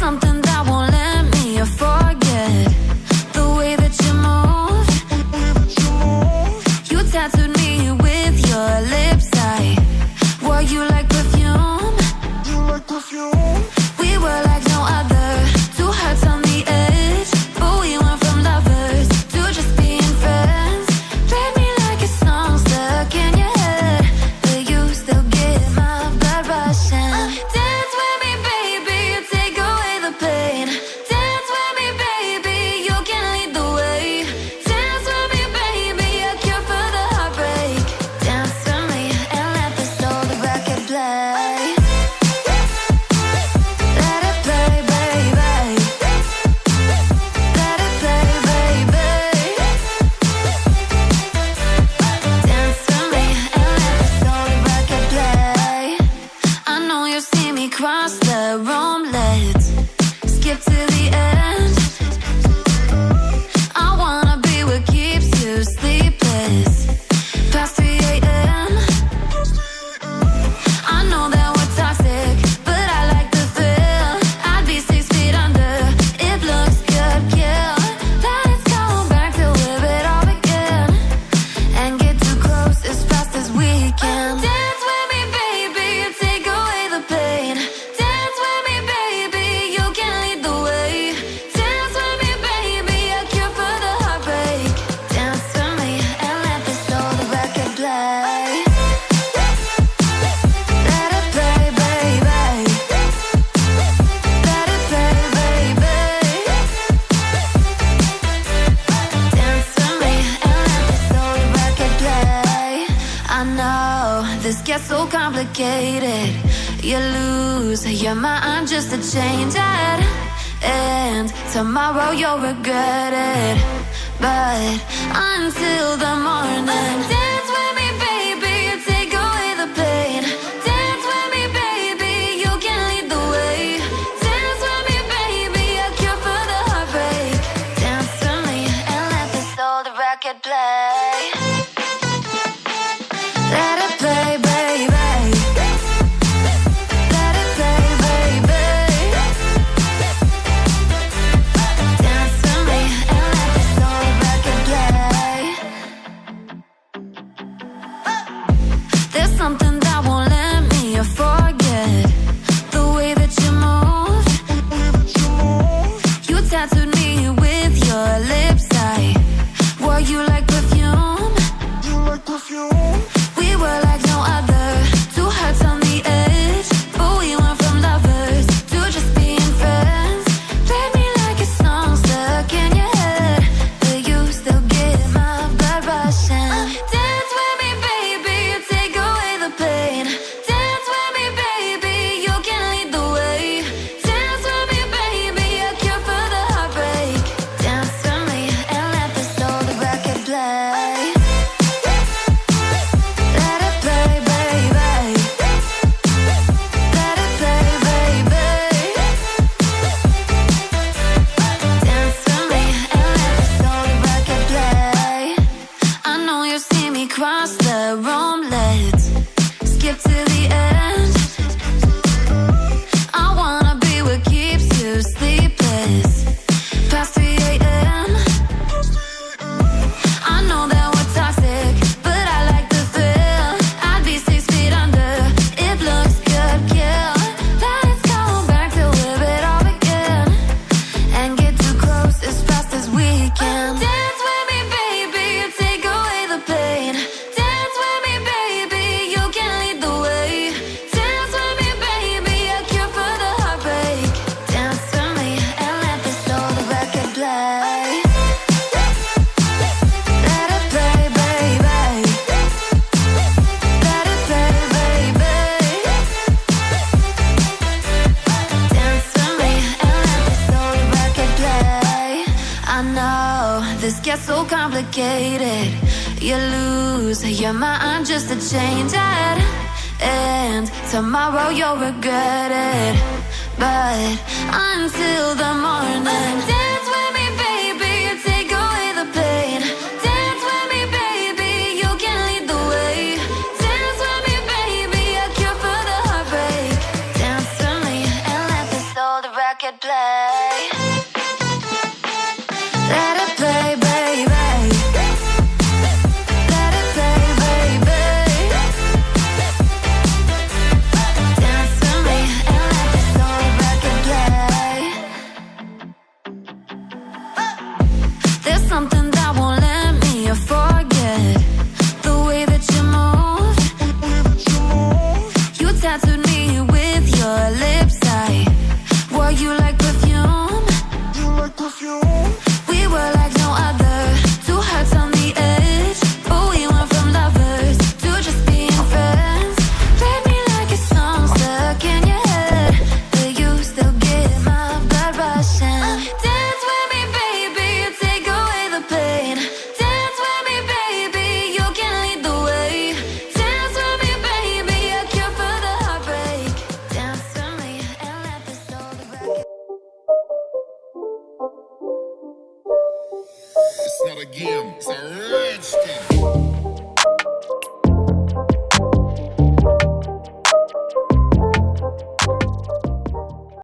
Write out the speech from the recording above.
something that won't let me forget the way that you move. You tattooed me with your lips. I wore you like perfume. We were like no other, two hearts on the edge, but we went from lovers to just being friends. Played me like a song stuck in your head, but you still get my blood rushing. Dance with me, baby, you take away the pain. Dance with me, baby, you can lead the way. Dance with me, baby, a cure for the heartbreak. Dance with me and let this old record play. Let it play, baby. Let it play, baby. Dance with me and let this old record play. I know you see me cross the room. Let's skip to the end. I wanna be what keeps you sleepless past 3 a.m. I know that we're toxic, but I like the thrill. I'd be 6 feet under if looks could kill. Let's go back to live it all again and get too close as fast as we can. Dance with me, baby, you take away the pain. Dance with me, baby, you can lead the way. Dance with me, baby, a cure for the heartbreak. Dance with me and let this old record play. Let it play, baby. Let it play, baby. Dance with me and let this old record play. I know this gets so complicated. You lose your mind just to change it, and tomorrow you'll regret it. But until the morning, dance with me, baby, you take away the pain. Dance with me, baby, you can lead the way. Dance with me, baby, a cure for the heartbreak. Dance with me and let this old record play. Let it play, baby. Let it play, baby. Dance with me and let this old record play. There's something that won't let me forget the way that you move. You tattooed me with your lips. I wore you like perfume. We were like no other, two hearts on the edge, but we went from lovers to just being friends. Played me like a song stuck in your head, but you still get my blood rushing. Dance with me, baby, you take away the pain. Dance with me, baby, you can lead the way. Dance with me, baby, a cure for the heartbreak. Dance with me and let this old record play. Let it play, baby. Let it play, baby. Dance with me and let this old record play. I know you see me cross the room. Let's skip to the end. I wanna be what keeps you sleepless past 3 a.m. I know that we're toxic, but I like the thrill. I'd be 6 feet under if looks could kill. Let's go back to live it all again and get too close as fast as we can. Dance with me, baby, you take away the pain. Dance with me, baby, you can lead the way. Dance with me, baby, a cure for the heartbreak. Dance with me and let this old record play. Let it play, baby. Let it play, baby. Dance with me and let this old record play. I know this gets so complicated. You lose your mind just to change it, and tomorrow you'll regret it. But until the morning, dance with me, baby, you take away the pain. Dance with me, baby, you can lead the way. Dance with me, baby, a cure for the heartbreak. Dance with me and let this old record play. tattooed me with your lips. I wore you like perfume. We were like no other, two hearts on the edge, but we went from lovers to just being friends. Played me like a song stuck in your head, but you still get my blood rushing. Dance with me, baby, you take away the pain. Dance with me, baby, you can lead the way. Dance with me, baby, a cure for the heartbreak. Dance with me and let this all the It's not a game, it's a rich thing.